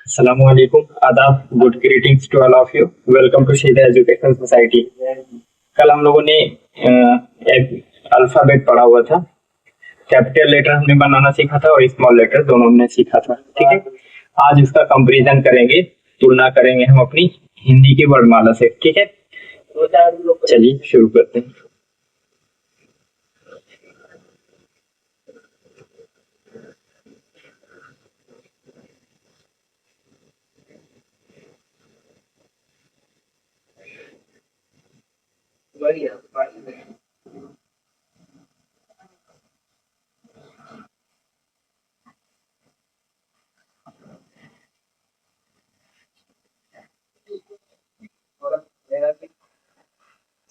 Assalamualaikum, आदाब, good greetings to all of you. Welcome to Sheela education society. कल हम लोगों ने एक अल्फाबेट पढ़ा हुआ था। कैपिटल लेटर हमने बनाना सीखा था और स्मॉल लेटर दोनों हमने सीखा था। ठीक है, आज इसका कंपैरिजन करेंगे, तुलना करेंगे हम अपनी हिंदी की वर्णमाला से। ठीक है, चलिए शुरू करते हैं।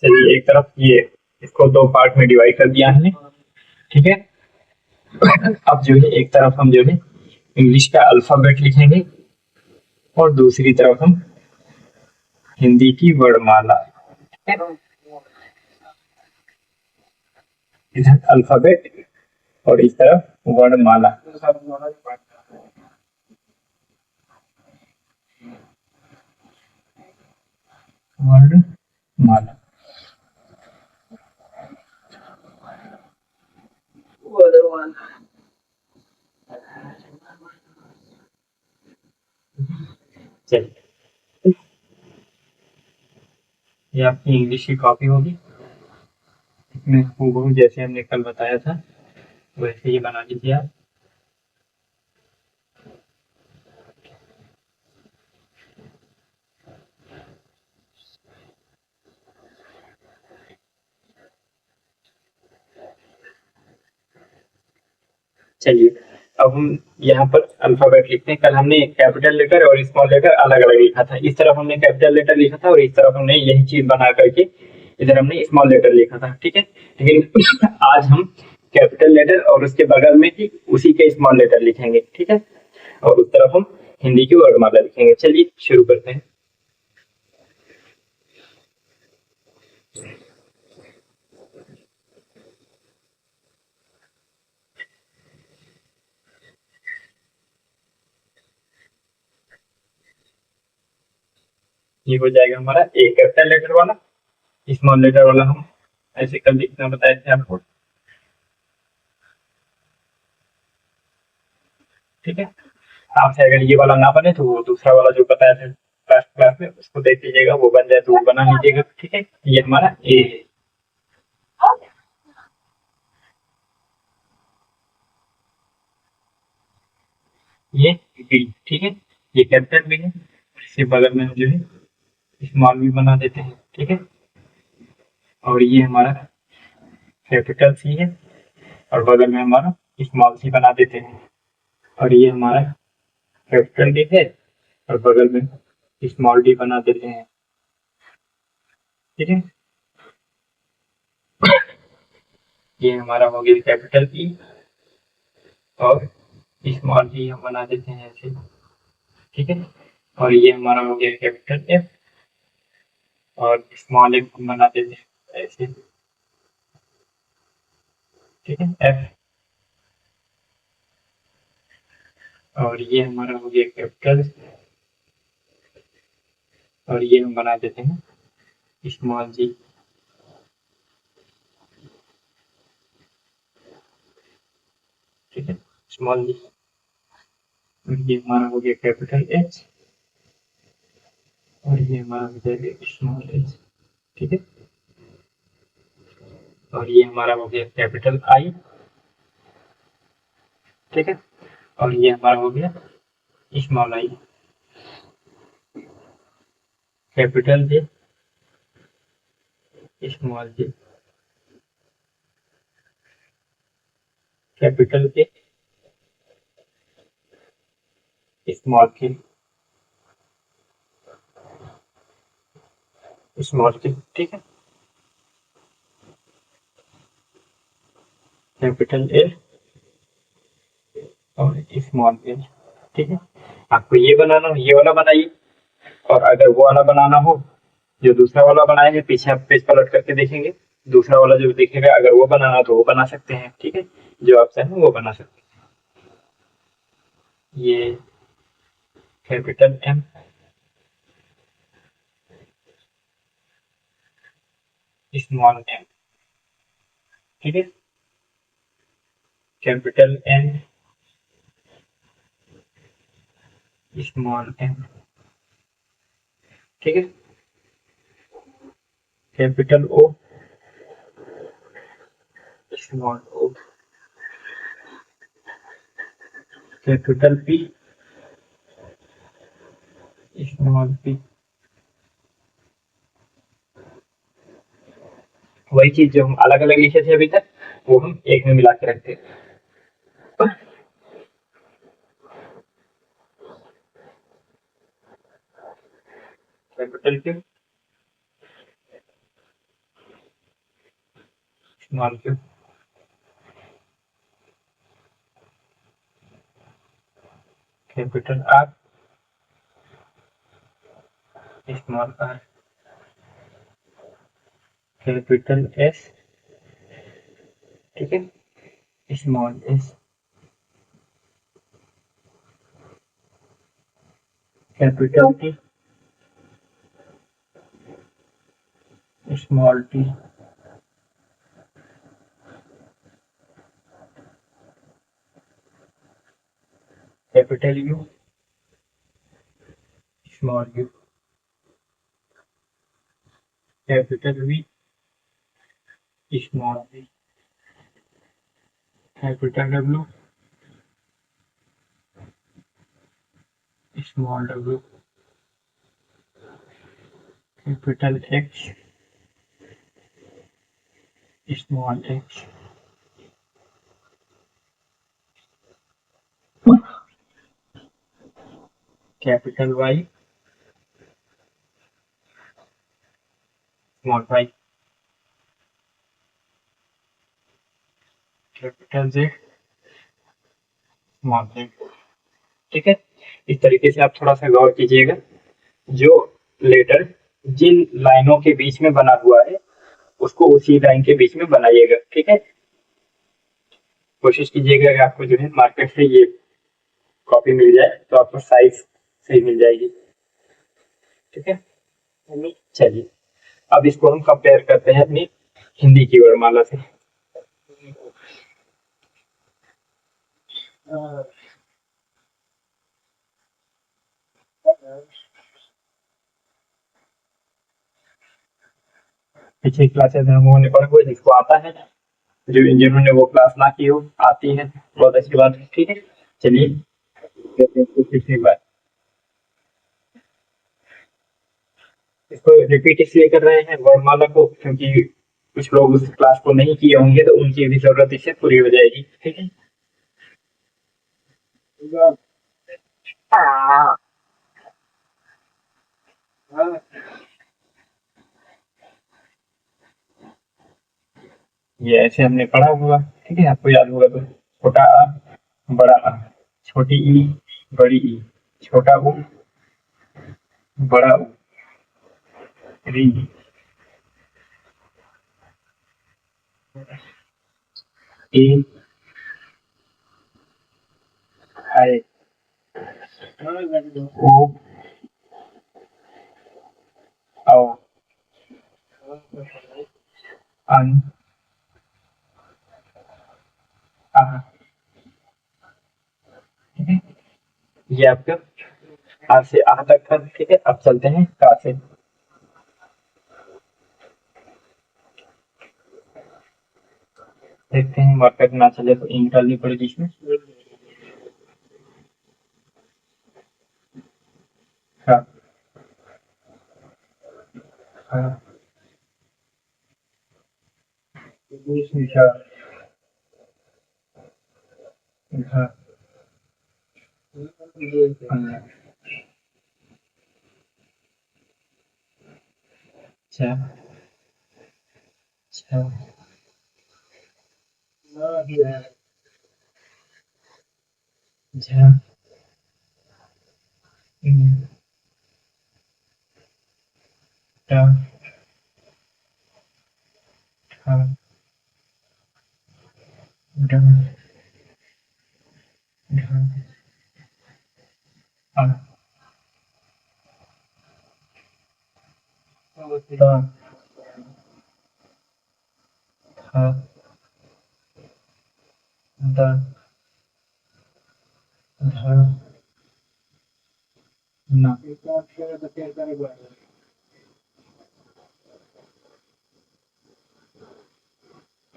चलिए, एक तरफ ये इसको दो पार्ट में डिवाइड कर दिया हमने। ठीक है, अब जो है एक तरफ हम जो है इंग्लिश का अल्फाबेट लिखेंगे और दूसरी तरफ हम हिंदी की वर्णमाला। इधर अल्फाबेट और इस तरफ वर्णमाला। वर्णमाला। चलिए, ये आपकी इंग्लिश की कॉपी होगी। इसमें हूबहू जैसे हमने कल बताया था वैसे ही बना लीजिए आप। चलिए, अब हम यहाँ पर अल्फाबेट लिखते हैं। कल हमने कैपिटल लेटर और स्मॉल लेटर अलग अलग लिखा था। इस तरफ हमने कैपिटल लेटर लिखा था और इस तरफ हमने यही चीज बना करके इधर हमने स्मॉल लेटर लिखा था। ठीक है, लेकिन आज हम कैपिटल लेटर और उसके बगल में ही उसी के स्मॉल लेटर लिखेंगे। ठीक है, और उस तरफ हम हिंदी की वर्णमाला लिखेंगे। चलिए शुरू करते हैं। ये हो जाएगा हमारा एक कैपिटल लेटर वाला, स्मॉल लेटर वाला हम ऐसे कल लिखना बताए थे आपको। ठीक है, आपसे अगर ये वाला ना बने तो वो दूसरा वाला जो बताया था लास्ट क्लास में उसको देख लीजिएगा, वो बन जाए तो वो बना लीजिएगा। ठीक है, ये हमारा ए है। ये बी। ठीक है, ये कैपिटल बी है, इसके बगल में हम जो है स्मॉल बी बना देते हैं। ठीक है, और ये हमारा कैपिटल सी है और बगल में हमारा स्मॉल सी बना देते हैं। और ये हमारा कैपिटल डी है और बगल में स्मॉल डी बना देते हैं। ठीक है, ये हमारा हो गया कैपिटल ई और स्मॉल ई हम बना देते हैं ऐसे। ठीक है, और ये हमारा हो गया कैपिटल एफ और स्मॉल एफ हम बना देते हैं ऐसे। ठीक है, एफ। और ये हमारा हो गया कैपिटल और ये हम बना देते हैं स्मॉल जी। ठीक है, स्मॉल जी। और ये हमारा हो गया कैपिटल एच और ये हमारा हो जाएगा स्मॉल एच। ठीक है, और ये हमारा हो गया कैपिटल आई। ठीक है, और ये हमारा हो गया small I. Capital J, small J, capital के, स्मॉल के, स्मॉल के। ठीक है, कैपिटल एल और स्मॉल एल। ठीक है, आपको ये बनाना हो ये वाला बनाइए, और अगर वो वाला बनाना हो जो दूसरा वाला बनाएंगे, पीछे आप पेज पलट करके देखेंगे, दूसरा वाला जो दिखेगा अगर वो बनाना तो वो बना सकते हैं। ठीक है, जो आप चाहें वो बना सकते हैं। ये कैपिटल एम, स्मॉल एम, ठीक है। कैपिटल एन, स्मॉल एम, ठीक है। कैपिटल ओ, स्मॉल ओ, कैपिटल पी, स्मॉल पी। वही चीज जो हम अलग अलग लिखे थे अभी तक, वो हम एक में मिला के रखते हैं। Capital Q, small q, capital R, small r, capital S, ठीक है, small s, capital T, small t, capital U, small u, capital V, small v, capital W, small डब्ल्यू, capital X, small x, capital Y, small y, capital Z, small z, ठीक है। इस तरीके से आप थोड़ा सा गौर कीजिएगा, जो लेटर जिन लाइनों के बीच में बना हुआ है उसको उसी लाइन के बीच में बनाइएगा, ठीक है। कोशिश कीजिएगा कि आपको जो है मार्केट से ये कॉपी मिल जाए तो आपको साइज सही मिल जाएगी, ठीक है। चलिए अब इसको हम कंपेयर करते हैं अपनी हिंदी की वर्णमाला से। पिछली क्लासेस में हम लोगों ने पढ़ा हुआ, जिसको आता है, जो जिन्होंने वो क्लास ना की हो, आती है, बहुत अच्छी बात है, ठीक है। चलिए पिछली बार इसको रिपीट इसलिए कर रहे हैं वर्णमाला को, क्योंकि कुछ लोग उस क्लास को नहीं किए होंगे तो उनकी भी जरूरत इससे पूरी हो जाएगी, ठीक है। ये ऐसे हमने पढ़ा हुआ, ठीक है, आपको याद होगा तो। छोटा आ, बड़ा आ, छोटी ई, बड़ी ई, छोटा ऊ, बड़ा ऊ, री, ए, आई, ओ, औ, अन, आ, ठीक है। ये आपका आ से आ तक का, ठीक है। अब चलते हैं का से। देखते हैं वर्कआउट ना चले तो इंक डालनी पड़ेगी इसमें। हाँ हाँ, हाँ हाँ, अच्छा अच्छा, झा, टा, ठा, डा, ढा, आ, ध ध ध ध न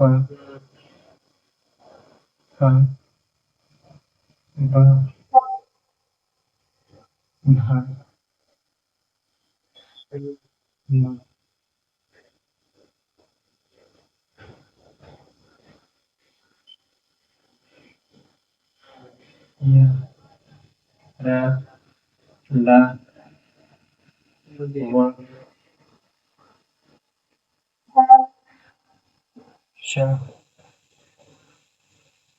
प फ ब भ न य र ल व श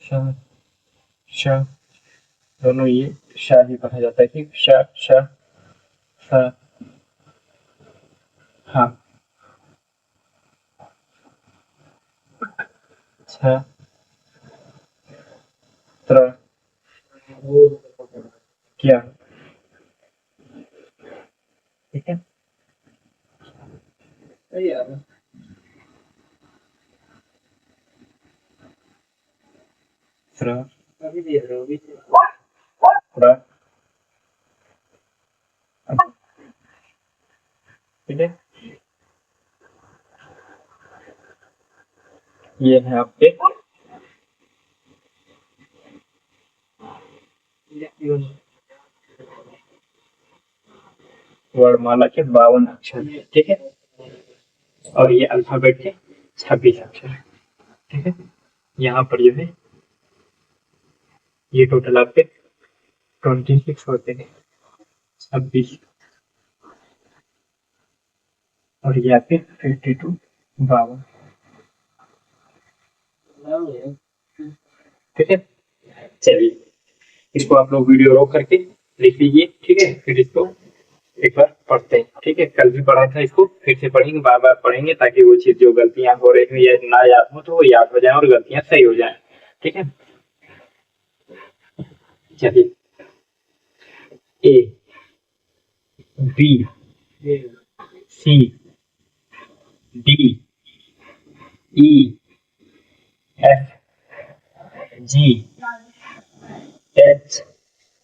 श श दोनों ये श ही पढ़ा जाता है। ठीक, श श फ ह छ त्र क्या। ठीक है, स्र प्र। ठीक है, ये है आपके वर्णमाला के 52 अक्षर। ठीक है, और ये अल्फाबेट के 26 अक्षर। ठीक है, यहाँ पर जो है ये टोटल आपके 26 होते हैं, 26, और ये आपके 52, 52। ठीक है, चलिए इसको आप लोग वीडियो रोक करके लिख लीजिए। ठीक है, फिर इसको एक बार पढ़ते हैं। ठीक है, कल भी पढ़ा था, इसको फिर से पढ़ेंगे, बार बार पढ़ेंगे, ताकि वो चीज जो गलतियां हो रही हैं या ना याद हो तो वो याद हो जाए और गलतियां सही हो जाए। ठीक है, चलिए, A B C D E F G H.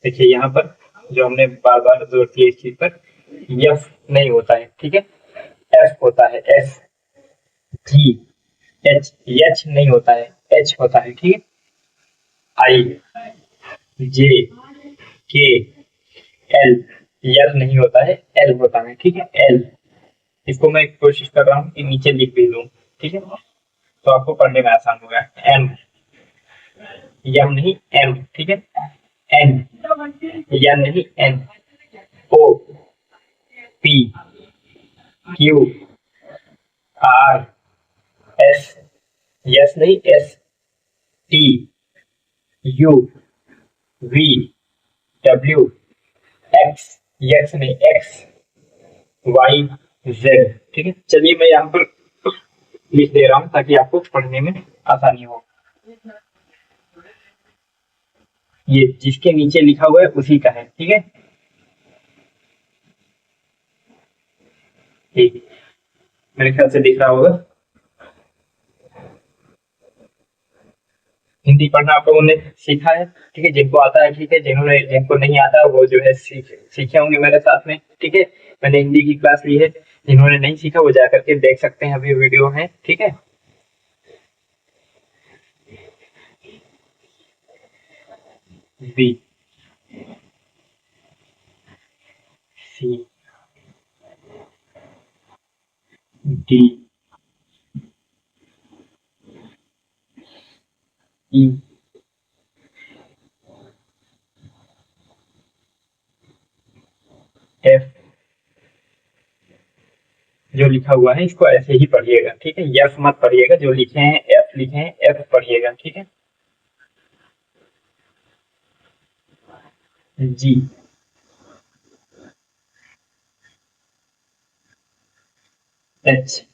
देखिए यहाँ पर जो हमने बार बार जोर दिया इस चीज पर, एफ नहीं होता है। ठीक है, एफ होता है, एफ। जी एच, एच नहीं होता है, एच होता है। ठीक है, आई जे के एल, एल नहीं होता है, एल होता है। ठीक है, एल। इसको मैं कोशिश कर रहा हूँ कि नीचे लिख भी दूं। ठीक है, तो आपको पढ़ने में आसान होगा। एम, यम नहीं, एम। ठीक है, एन, यम नहीं, N. O P Q R S, yes नहीं, S. T U V W X, yes नहीं, एक्स। Y Z. ठीक है, चलिए मैं यहाँ पर लिख दे रहा हूँ ताकि आपको पढ़ने में आसानी हो। ये जिसके नीचे लिखा हुआ है उसी का है। ठीक है, ठीक, मेरे ख्याल से दिख रहा होगा। हिंदी पढ़ना आप लोगों ने सीखा है। ठीक है, जिनको आता है ठीक है, जिनको नहीं आता वो जो है सीखे होंगे मेरे साथ में। ठीक है, मैंने हिंदी की क्लास ली है, जिन्होंने नहीं सीखा वो जाकर के देख सकते हैं, अभी वीडियो है। ठीक है, B C D E F. जो लिखा हुआ है इसको ऐसे ही पढ़िएगा। ठीक है, एफ मत पढ़िएगा, जो लिखे हैं एफ लिखे हैं एफ पढ़िएगा। ठीक है, जी H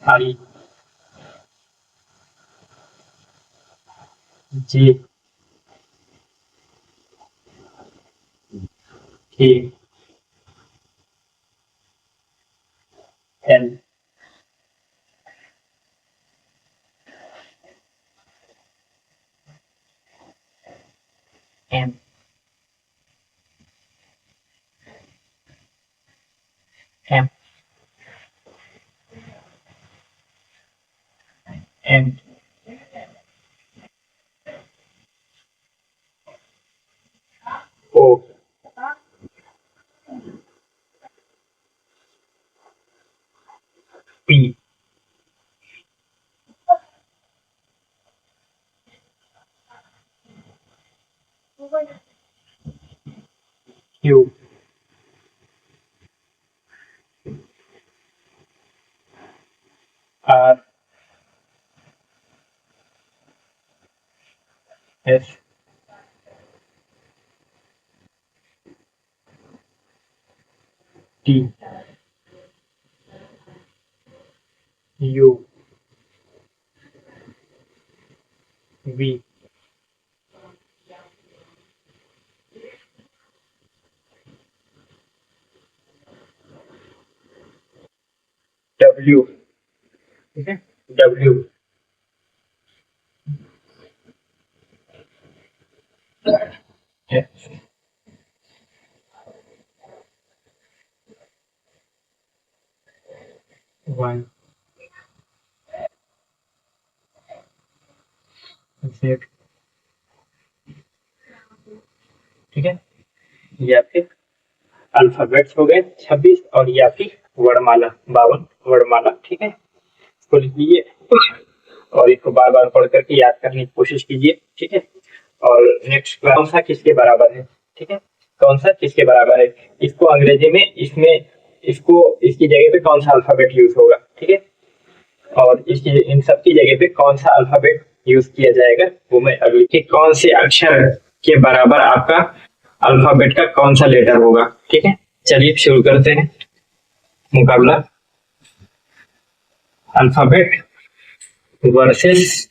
I J A, L, M, M, N, O, P, Q, R, S, T, U, V, W, ठीक है, W, X, Y, Z, ठीक है। ये आपके अल्फाबेट्स हो गए 26 और ये आपकी वर्णमाला 52 वर्णमाला, ठीक है। इसको लिख लीजिए और इसको बार बार पढ़ करके याद करने की कोशिश कीजिए, ठीक है। और नेक्स्ट कौन सा किसके बराबर है, ठीक है, कौन सा किसके बराबर है, इसको अंग्रेजी में इसमें इसको इसकी जगह पे कौन सा अल्फाबेट यूज होगा, ठीक है। और इसकी इन सब की जगह पे कौन सा अल्फाबेट यूज किया जाएगा वो मैं अगली कि कौन से अक्षर के बराबर आपका अल्फाबेट का कौन सा लेटर होगा, ठीक है। चलिए शुरू करते हैं मुकाबला। अल्फाबेट वर्सेस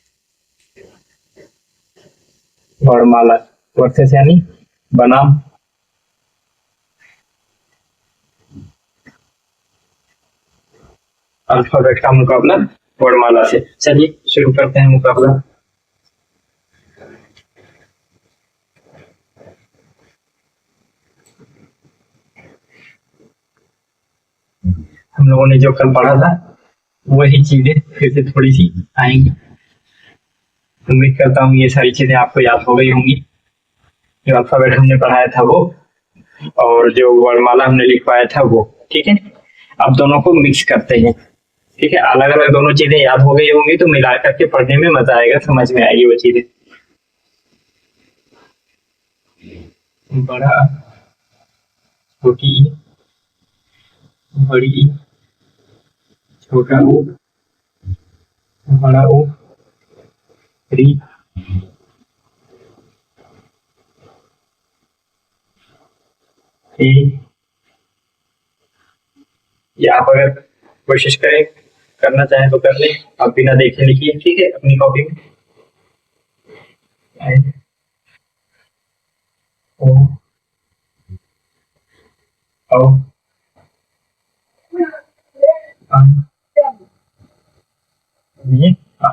वर्णमाला, वर्सेस यानी बनाम, अल्फाबेट का मुकाबला वर्णमाला से। चलिए शुरू करते हैं मुकाबला। हम लोगों ने जो कल पढ़ा था वही चीजें फिर से थोड़ी सी आएंगी। उम्मीद करता हूँ ये सारी चीजें आपको याद हो गई होंगी। जो अल्फाबेट हमने पढ़ाया था वो और जो वर्णमाला हमने लिखवाया था वो, ठीक है। अब दोनों को मिक्स करते हैं, ठीक है। अलग अलग दोनों चीजें याद हो गई होंगी तो मिला करके पढ़ने में मजा आएगा, समझ में आएगी वो चीजें। बड़ा, छोटी, बड़ी, छोटा ऊ, बड़ा ऊ, री, ए। या आप अगर कोशिश करें करना चाहें तो कर लें, आप बिना देखे लिखिए, ठीक है, अपनी कॉपी में। आई, ओ, औ, अन, ये, आ।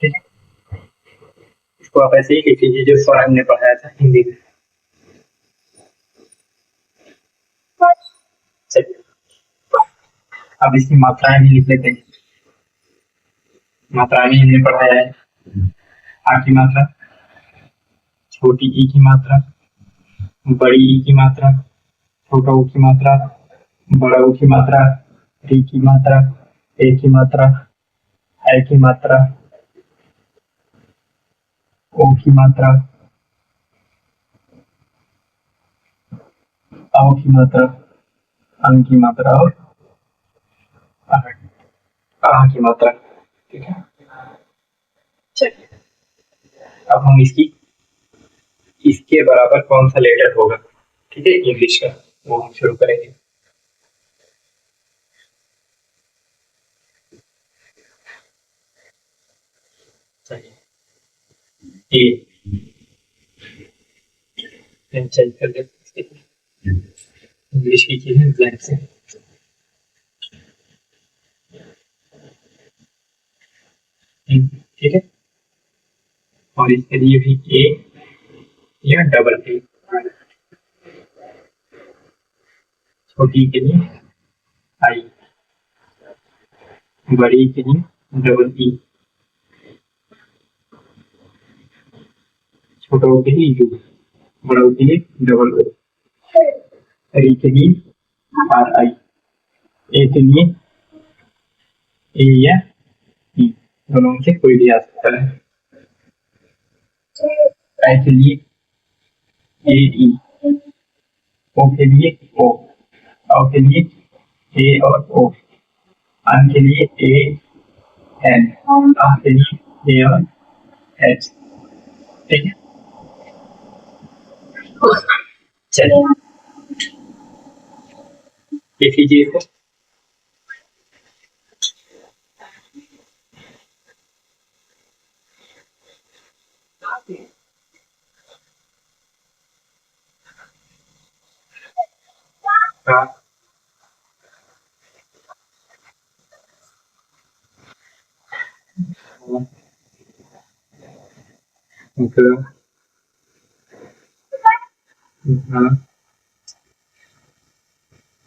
ठीक है, इसको आप ऐसे ही लिख लीजिए जो स्वर हमने पढ़ाया था हिंदी में। चलिए अब इसकी मात्राएं भी लिख लेते हैं। मात्राएं भी हमने पढ़ाया है। आ की मात्रा, छोटी ई की मात्रा, बड़ी ई की मात्रा, छोटा ऊ की मात्रा, बड़ा ऊ की मात्रा, री की मात्रा, ए की मात्रा, ऐ की मात्रा, ओ की मात्रा, औ की मात्रा, अं की मात्रा और आह की मात्रा, ठीक है। चलिए अब हम इसकी इसके बराबर कौन सा लेटर होगा, ठीक है, इंग्लिश का, वो हम शुरू करेंगे। चलिए ए, पेन चेंज कर देते हैं, इंग्लिश की चीजें ब्लैक से। ठीक है, और इसके लिए भी ए या डबल ए, छोटी के लिए आई, बड़ी के लिए डबल ई, छोटों के लिए यू, बड़ों के लिए डबल ओ, री के लिए आर आई, ए के लिए ए या ई, दोनों में से कोई भी आ सकता है। आई के लिए ए ई, ओ के लिए ओ, औ के लिए ए और ओ, आन के लिए ए एन, आ के लिए ए और एच। ठीक है, चलिए लिख लीजिए इसको। हाँ,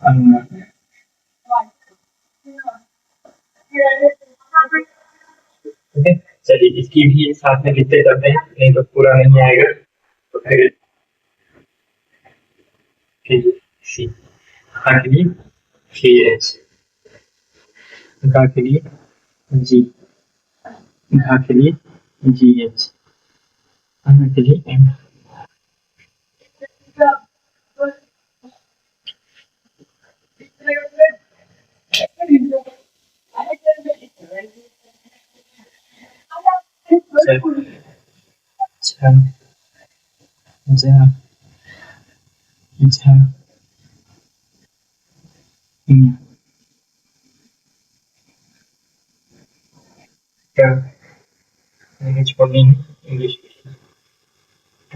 हाँ, ठीक है, चलिए इसकी भी साथ में लिखते चलते हैं, नहीं तो पूरा नहीं आएगा। तो फिर सी, हाँ के लिए सी एच, घा के लिए जी, घा के लिए जी एच, अन के लिए एम। अच्छा, जा, झा, ञ, ट, इंग्लिश पढ़नी है, इंग्लिश, ट,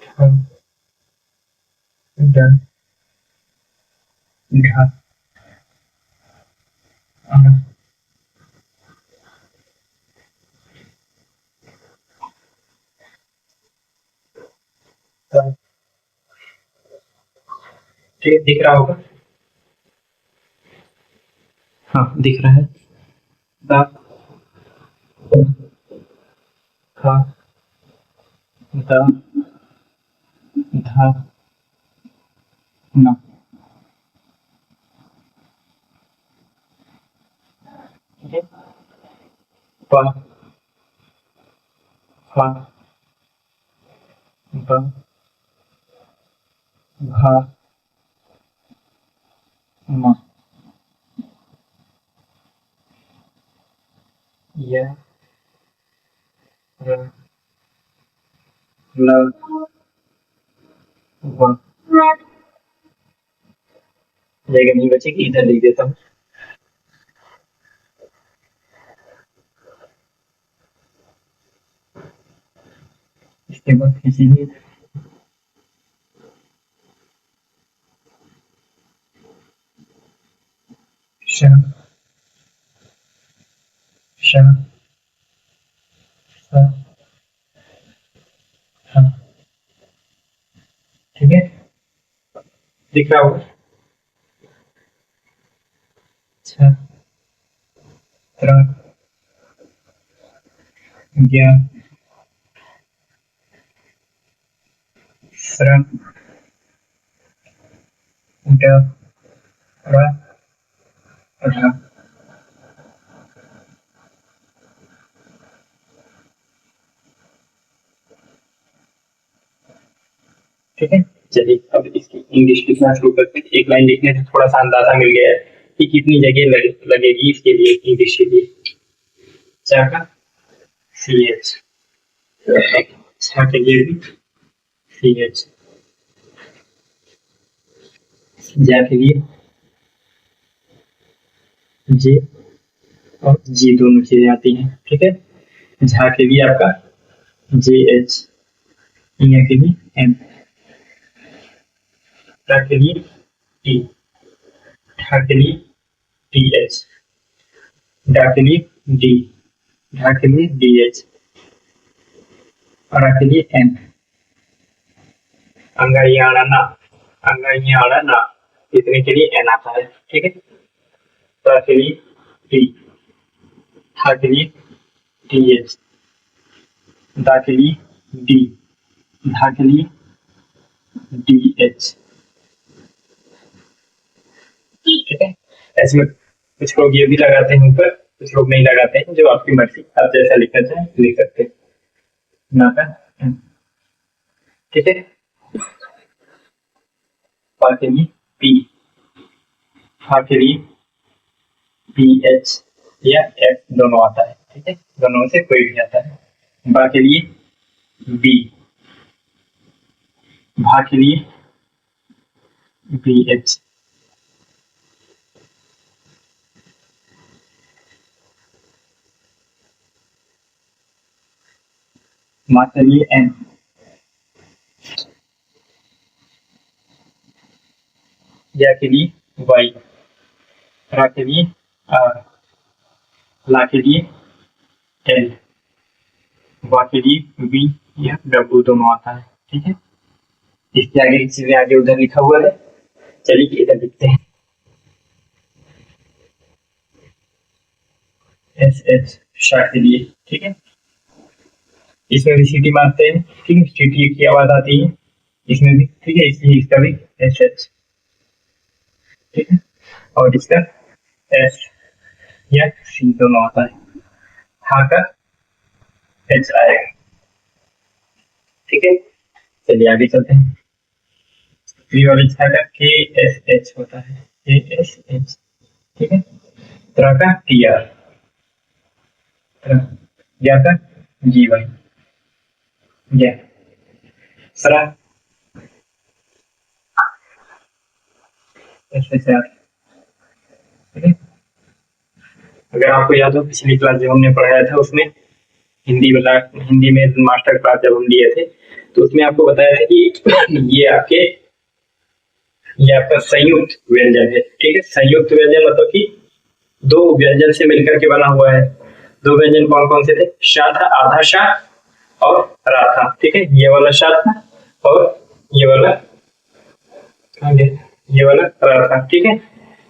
ठ, ड, ढ, अ, त। ठीक है, दिख रहा होगा। हाँ, दिख रहा है। द, ख, द, ध, न। ठीक है, प, फ, ब, भ, म, य, र, ल, व। जगह नहीं बचेगी, इधर लिख देता हूँ। इसके बाद खींचिए, श, श, स, ह। ठीक है, दिख रहा होगा। छ, त्र, ज्ञ, स्र, ड, र, ढ़। ठीक है, चलिए अब इसकी इंग्लिश लिखना शुरू करते हैं। एक लाइन लिखने से थोड़ा सा अंदाजा मिल गया है कि कितनी जगह लगेगी इसके लिए, इंग्लिश के लिए। चा का सी एच, छा के लिए भी सी एच, जा के लिए जे और जी दोनों चीजें आती हैं। ठीक है, झा के लिए आपका जे एच, इ के लिए एम, ट के लिए टी, ठ के लिए टी एच, ड के लिए डी, ढ के लिए डी एच, और के लिए एन। अंगाइयाणा, अंगाइयाणा इतने के लिए एन आता है, ठीक है। ट के लिए टी, ठ के लिए टी एच, द के लिए डी, ढ के लिए डी एच, ठीक है। ऐसे में कुछ लोग ये भी लगाते हैं ऊपर, कुछ लोग नहीं लगाते हैं, जो आपकी मर्जी, आप जैसा लिखना चाहें लिख सकते हैं। ठीक है। पा के लिए पी, फा के लिए पी एच या एफ दोनों आता है, ठीक है, दोनों में से कोई भी आता है। बा के लिए बी, भा के लिए बी एच, मा के लिए एन, या के लिए वाई, रा के लिए आर, ला के लिए एल, वा के लिए वी या डब्ल्यू दोनों आता है, ठीक है। इसके आगे की चीजें आगे उधर लिखा हुआ है, चलिए इधर लिखते हैं। एस एच शाह के लिए, ठीक है, इसमें भी सीटी मारते हैं, ठीक है, सीटी की आवाज आती है इसमें भी, ठीक है, इसलिए इसका भी एस एच, ठीक है, और इसका एस या सी दोनों आता है। हा का एच आएगा, ठीक है। चलिए आगे चलते हैं। त्री वाली छा का के एस एच होता है, के एस एच, ठीक है। त्रा का टी आर, या का जी वाई, या सरा एस एच आर, ठीक है। अगर आपको याद हो पिछली क्लास जब हमने पढ़ाया था उसमें हिंदी वाला, हिंदी में मास्टर क्लास जब हम लिए थे तो उसमें आपको बताया था कि ये आपका संयुक्त व्यंजन है, ठीक है। संयुक्त व्यंजन मतलब कि दो व्यंजन से मिलकर के बना हुआ है। दो व्यंजन कौन कौन से थे? शा था, आधा शा और रा था, ठीक है। ये वाला शा था और ये वाला रा था, ठीक है।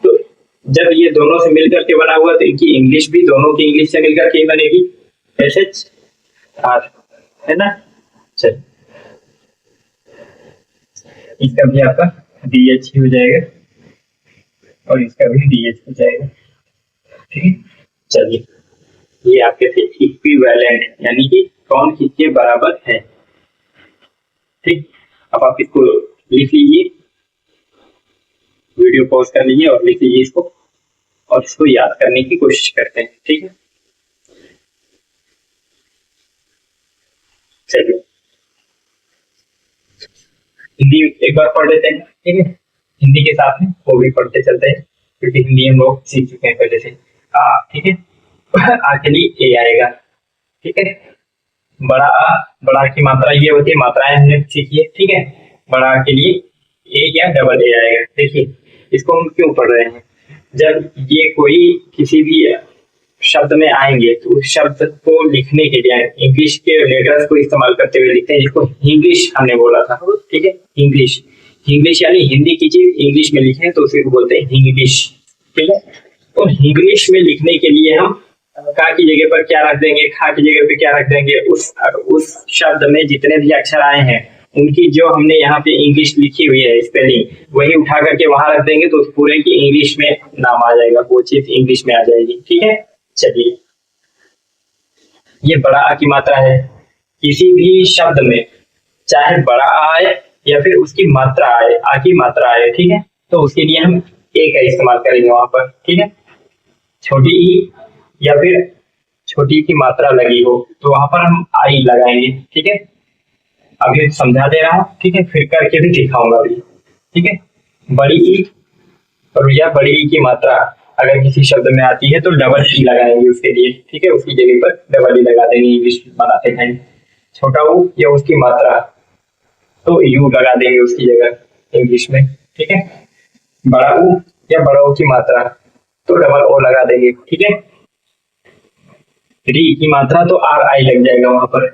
तो जब ये दोनों से मिलकर के बना हुआ तो इनकी इंग्लिश भी दोनों की इंग्लिश से मिलकर के ही बनेगी, एस एच आर, है ना। चल इसका भी आपका डी एच हो जाएगा और इसका भी डी एच हो जाएगा, ठीक है। चलिए ये आपके थे इक्विवेलेंट, यानी कि कौन किसके बराबर है, ठीक। अब आप इसको लिख लीजिए, वीडियो पॉज कर लीजिए और लिख लीजिए इसको, और इसको याद करने की कोशिश करते हैं, ठीक है। चलिए हिंदी एक बार पढ़ लेते हैं, ठीक है। हिंदी के साथ में वो भी पढ़ते चलते हैं क्योंकि हिंदी हम लोग सीख चुके हैं पहले से। ठीक है, आ के लिए ए आएगा, ठीक है। बड़ा आ, बड़ा की मात्रा ये होती है, मात्राएं हमने सीखी है, ठीक है। बड़ा आ के लिए ए या डबल ए आएगा। देखिए इसको हम क्यों पढ़ रहे हैं, जब ये कोई किसी भी शब्द में आएंगे तो उस शब्द को लिखने के लिए इंग्लिश के लेटर्स को इस्तेमाल करते हुए लिखते हैं, जिसको इंग्लिश हमने बोला था, ठीक है। इंग्लिश, इंग्लिश यानी हिंदी की चीज इंग्लिश में लिखे तो उसे बोलते हैं इंग्लिश, ठीक है। तो इंग्लिश में लिखने के लिए हम का की जगह पर क्या रख देंगे, खा की जगह पर क्या रख देंगे, उस शब्द में जितने भी अक्षर आए हैं उनकी जो हमने यहाँ पे इंग्लिश लिखी हुई है स्पेलिंग, वही उठा करके वहां रख देंगे तो उस पूरे की इंग्लिश में नाम आ जाएगा, वो चीज इंग्लिश में आ जाएगी, ठीक है। चलिए ये बड़ा आ की मात्रा है, किसी भी शब्द में चाहे बड़ा आए या फिर उसकी मात्रा आए, आ की मात्रा आए, ठीक है, तो उसके लिए हम ए का इस्तेमाल करेंगे वहां पर, ठीक है। छोटी ई या फिर छोटी की मात्रा लगी हो तो वहां पर हम आई लगाएंगे, ठीक है। अभी समझा दे रहा हूं, ठीक है, फिर करके भी दिखाऊंगा अभी, ठीक है। बड़ी ई और या बड़ी ई की मात्रा अगर किसी शब्द में आती है तो डबल ई लगाएंगे उसके लिए, ठीक है, उसकी जगह पर डबल ई लगा देंगे इंग्लिश बनाते टाइम। छोटा ऊ या उसकी मात्रा तो यू लगा देंगे उसकी जगह इंग्लिश में, ठीक है। बड़ा ऊ या बड़ा ओ की मात्रा तो डबल ओ लगा देंगे, ठीक है। री की मात्रा तो आर आई लग जाएगा वहां पर,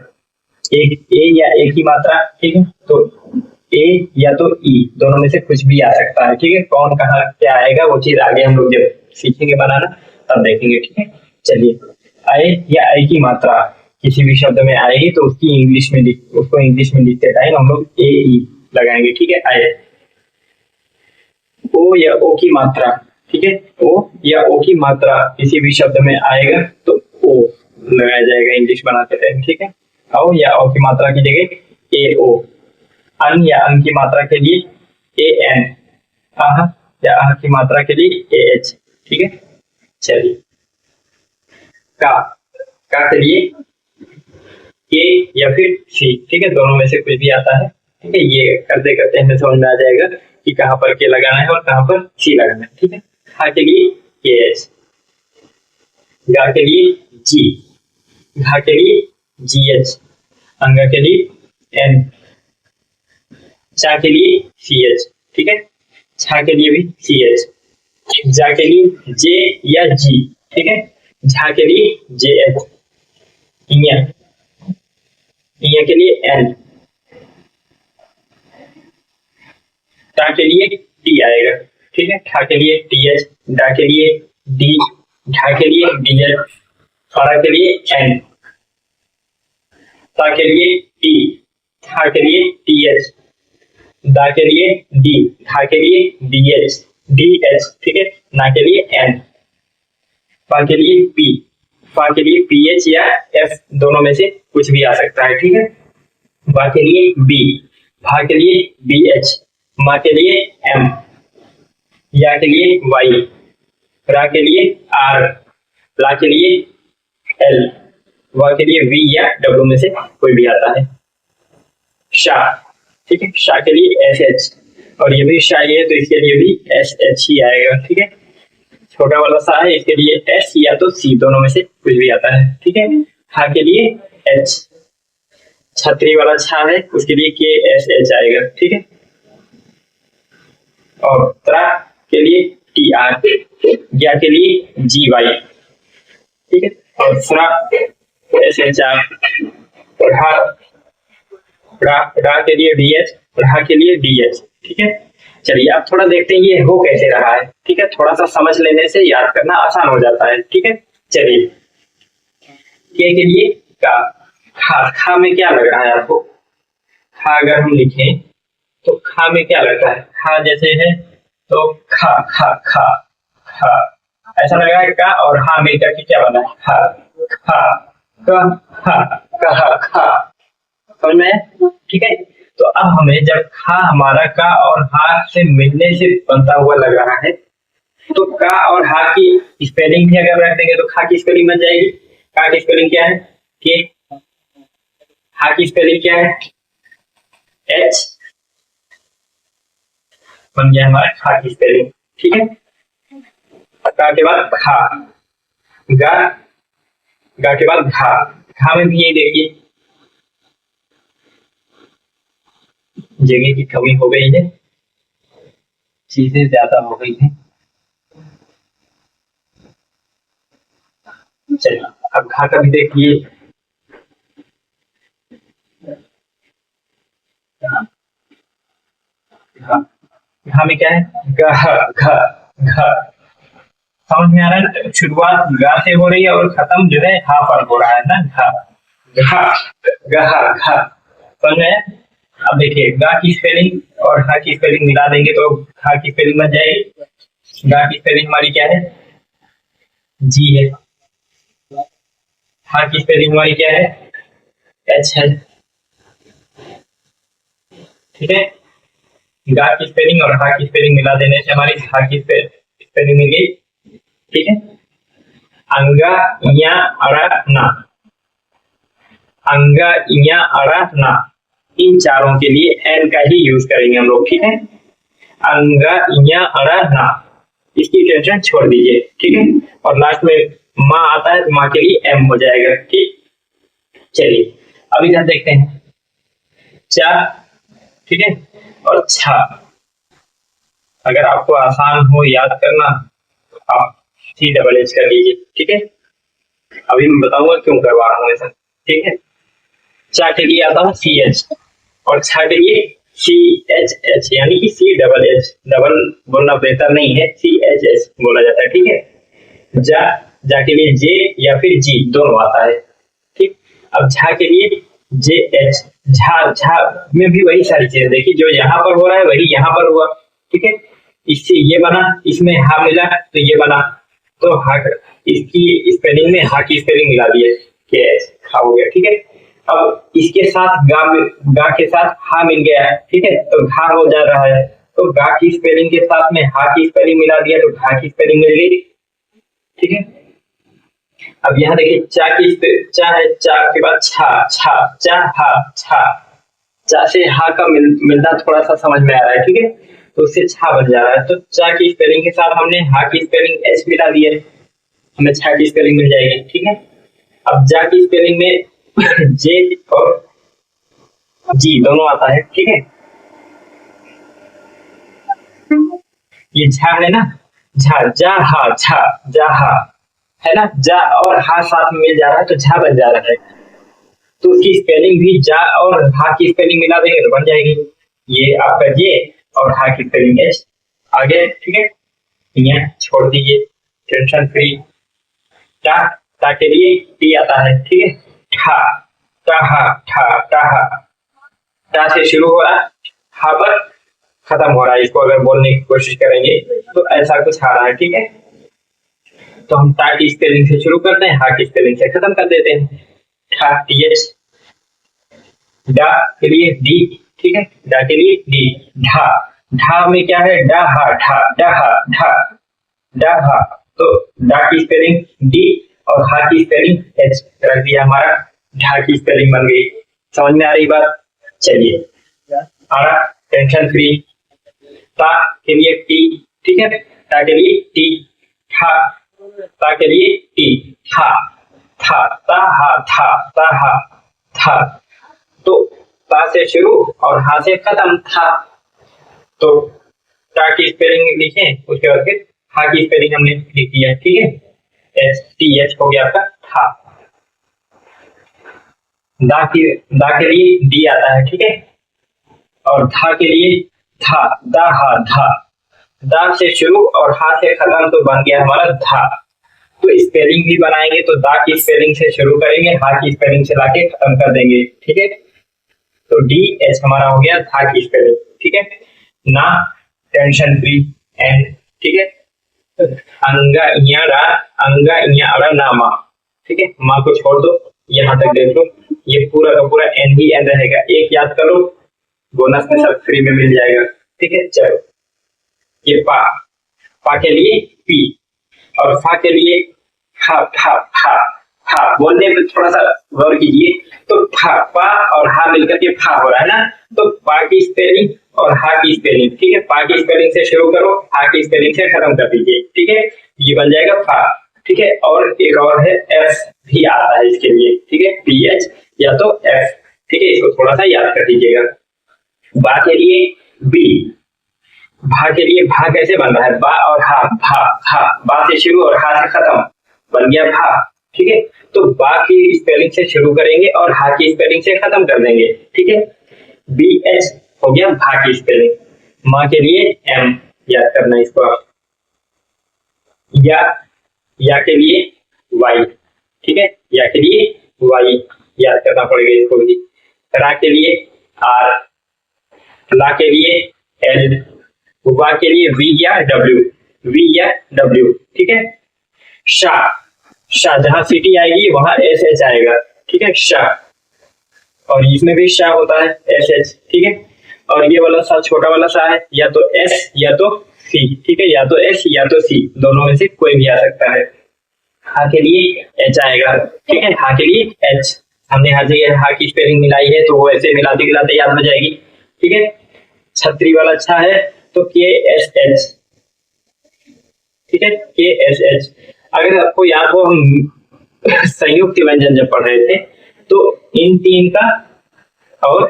एक ए या ए की मात्रा, ठीक है, तो ए या तो ई दोनों में से कुछ भी आ सकता है, ठीक है। कौन कहाँ क्या आएगा वो चीज आगे हम लोग जब सीखेंगे बनाना तब देखेंगे, ठीक है। चलिए, आए या आई की मात्रा किसी भी शब्द में आएगी तो उसकी इंग्लिश में उसको इंग्लिश में लिखते टाइम हम लोग ए ई लगाएंगे, ठीक है। आए, ओ या ओ की मात्रा, ठीक है, ओ या ओ की मात्रा किसी भी शब्द में आएगा तो ओ लगाया जाएगा इंग्लिश बनाते टाइम, ठीक है। औ या औ की मात्रा की जगह ए ओ, अन या अन की मात्रा के लिए ए एन, आह या आह की मात्रा के लिए ए एच, ठीक है। चलिए, का के लिए के या फिर सी, ठीक है, दोनों में से कुछ भी आता है, ठीक है। ये करते करते हमें समझ में आ जाएगा कि कहाँ पर के लगाना है और कहाँ पर सी लगाना है, ठीक है। खा के लिए के एच, गा के लिए जी, घा के लिए जी एच, अंगा के लिए एन, चा के लिए सी एच, ठीक है। छा के लिए भी सी एच, जा के लिए जे या जी, ठीक है। झा के लिए जे एच, इया के लिए एन, टा के लिए टी आएगा, ठीक है। ठा के लिए टी एच, डा के लिए डी, ढा के लिए डी एच, फड़ा के लिए एन, ता के लिए टी, था के लिए टी एच, दा के लिए डी, था के लिए डी एच, ठीक है। ना के लिए एन, पा के लिए पी, फा के लिए पी एच या एफ दोनों में से कुछ भी आ सकता है, ठीक है। बा के लिए बी, भा के लिए बी एच, मा के लिए एम, या के लिए वाई, रा के लिए आर, ला के लिए एल, वा के लिए वी या डब्ल्यू में से कोई भी आता है। शा, ठीक है, शा के लिए एस एच, और ये भी शा ही है तो इसके लिए भी एस एच ही आएगा, ठीक है। छोटा वाला सा है इसके लिए एस या तो सी दोनों में से कुछ भी आता है, ठीक है। हा के लिए एच, छतरी वाला छा है उसके लिए के एस एच आएगा, ठीक है। और त्रा के लिए टी आर, ज्ञा के लिए जी वाई, ठीक है। और स्रा एस एच आर, और रा के लिए डी एच, और हा के लिए डी एच, ठीक है। चलिए अब थोड़ा देखते हैं ये हो कैसे रहा है, ठीक है। थोड़ा सा समझ लेने से याद करना आसान हो जाता है, ठीक है। चलिए, के लिए का, खा में क्या लग रहा है आपको? खा अगर हम लिखें तो खा में क्या लगता है? खा जैसे है तो खा खा खा खा ऐसा लग रहा है का, और हा मिलकर के क्या बना है? खा खा कहा खा, समझ में? ठीक है। तो अब हमें जब खा हमारा का और हा से मिलने से बनता हुआ लग रहा है तो का और हा की स्पेलिंग भी अगर रख देंगे तो खा की स्पेलिंग बन जाएगी। का की स्पेलिंग क्या है? के। हा की स्पेलिंग क्या है? एच। बन गया हमारा खा की स्पेलिंग, ठीक है। का के बाद खा, गा, गा के बाद घा, घा में भी यही देखिए जगह की कमी हो गई है, चीजें ज्यादा हो गई हैं। चलिए अब घा का भी देखिए, घा में क्या है? घ घ घ। समझ में आ रहा है? शुरुआत गा से हो रही है और खत्म जो है हा पर हो रहा है ना। घा घा घा घा, समझ में? अब देखिए गा की स्पेलिंग और हा की स्पेलिंग मिला देंगे तो घा की स्पेलिंग बन जाएगी। गा की स्पेलिंग हमारी क्या है? जी है। हा की स्पेलिंग हमारी क्या है? एच है, ठीक है। गा की स्पेलिंग और हा की स्पेलिंग मिला देने से हमारी हा की स्पेलिंग मिल गई, ठीक है। अंगा इया अड़ा ना, अंगा इया अड़ा ना, इन चारों के लिए एन का ही यूज करेंगे हम लोग, ठीक है। अंगा इया अड़ा ना, इसकी टेंशन छोड़ दीजिए, ठीक है। और लास्ट में माँ आता है तो माँ के लिए एम हो जाएगा, ठीक। चलिए अब इधर देखते हैं चा, ठीक है। और छा, अगर आपको आसान हो याद करना आप CH कर लीजिए, ठीक है। अभी मैं बताऊंगा क्यों करवा रहा हूँ ऐसा, ठीक है। चा के लिए आता है CH और छा के लिए CHH, यानी कि CH, डबल बोलना बेहतर नहीं है, CHH बोला जाता है, ठीक है। जा के लिए जे या फिर जी दोनों आता है, ठीक। अब झा के लिए JH, झा में भी वही सारी चीजें देखिए, जो यहाँ पर हो रहा है वही यहाँ पर हुआ, ठीक है। इससे ये बना, इसमें हा मिला तो ये बना, तो हा इसकी स्पेलिंग में हा की स्पेलिंग मिला दिए, KH खा हो गया, ठीक है। अब इसके साथ गा के साथ हा मिल गया है, ठीक है, तो घा हो जा रहा है, तो गा की स्पेलिंग के साथ में हा की स्पेलिंग मिला दिया तो घा की स्पेलिंग मिल गई, ठीक है। अब यहाँ देखिए चा है, चा के बाद छा, चा हा छा, चा से हा का मिलना थोड़ा सा समझ में आ रहा है, ठीक है, तो उससे छा बन जा रहा है, तो चा की स्पेलिंग के साथ हमने हा की स्पेलिंग एच मिला दी है, हमें छा की स्पेलिंग मिल जाएगी, ठीक है। अब जा की स्पेलिंग में जे और जी दोनों आता है, ठीक है। ये झा है ना, झा जा हा है ना, जा और हा साथ में मिल जा रहा है तो झा बन जा रहा है, तो उसकी स्पेलिंग भी जा और हा की स्पेलिंग मिला देंगे तो बन जाएगी, ये आपका जे और हा की स्पेलिंग एच आ गया, ठीक है। यहाँ छोड़ दीजिए, टेंशन फ्री। ता के लिए टी आता है, ठीक है। ठा टा से शुरू हो रहा, हा पर खत्म हो रहा है, इसको अगर बोलने की कोशिश करेंगे तो ऐसा कुछ आ रहा है, ठीक है। तो हम टा की स्पेलिंग से शुरू करते हैं, हा की स्पेलिंग से खत्म कर देते हैं। ठा TH, डा के लिए डी, ठीक है, डा के लिए डी। ढा में क्या है, डा हा ढा, तो डा की स्पेलिंग डी और हा की स्पेलिंग एच रख दिया, हमारा ढा की स्पेलिंग बन गई। समझ में आ रही बात? चलिए आ रहा, टेंशन फ्री। ता के लिए टी, ठीक है, ता के लिए टी, ता के लिए टी, था ता हा, तो ता से शुरू और हा से खत्म था, तो ता की स्पेलिंग लिखे, उसके बाद फिर हा की स्पेलिंग हमने लिख दिया, ठीक है। STH हो गया आपका था। दा के लिए डी आता है, ठीक है, और धा के लिए था, दा से शुरू और हा से खत्म तो बन गया हमारा धा। तो स्पेलिंग भी बनाएंगे तो दा की स्पेलिंग से शुरू करेंगे, हा की स्पेलिंग से लाके खत्म कर देंगे, ठीक है। तो DH हमारा हो गया धा की स्पेलिंग, ठीक है ना, टेंशन फ्री एंड, ठीक है। अंगा इया अड़ा नामा, ठीक है, माँ को छोड़ दो, यहाँ तक देख लो, ये पूरा का पूरा एन ही एन रहेगा, एक याद करो, बोनस में सब फ्री में मिल जाएगा, ठीक है। चलो ये पा के लिए पी और फा के लिए फा बोलने में थोड़ा सा गौर कीजिए, तो पा और हा मिलकर के फा हो रहा है ना, तो पा की स्पेलिंग और हा की स्पेलिंग, ठीक है, पा की स्पेलिंग से शुरू करो, हा की स्पेलिंग से खत्म कर दीजिए, ठीक है, ये बन जाएगा फा, ठीक है। और एक और है एफ भी आता है इसके लिए, ठीक है, PH या तो एफ, ठीक है, इसको थोड़ा सा याद कर दीजिएगा। बा के लिए बी, भा के लिए भा कैसे बन रहा है, बा और हा, बा से शुरू और हा से खत्म बन गया भा, ठीक है। तो बा की स्पेलिंग से शुरू करेंगे और हा की स्पेलिंग से खत्म कर देंगे, ठीक है। BH हो गया भा की स्पेलिंग। माँ के लिए M याद करना इसको आप, या के लिए Y, ठीक है, या के लिए Y याद करना पड़ेगा इसको भी। रा के लिए R, ला के लिए L, वा के लिए V या W, ठीक है। शाह जहां सिटी आएगी वहां SH आएगा, ठीक है, शाह, और इसमें भी शाह होता है SH, ठीक है। और ये वाला सा छोटा वाला सा है, या तो S या तो C, ठीक है, या तो S या तो C, दोनों में से कोई भी आ सकता है। हा के लिए H आएगा, ठीक है, हा के लिए H, हमने हर जगह हा की स्पेलिंग मिलाई है तो वो ऐसे मिलाते मिलाते याद हो जाएगी, ठीक है। छतरी वाला अच्छा है तो KSH, ठीक है, KSH। अगर आपको याद हो, हम संयुक्त व्यंजन जब पढ़ रहे थे तो इन तीन का और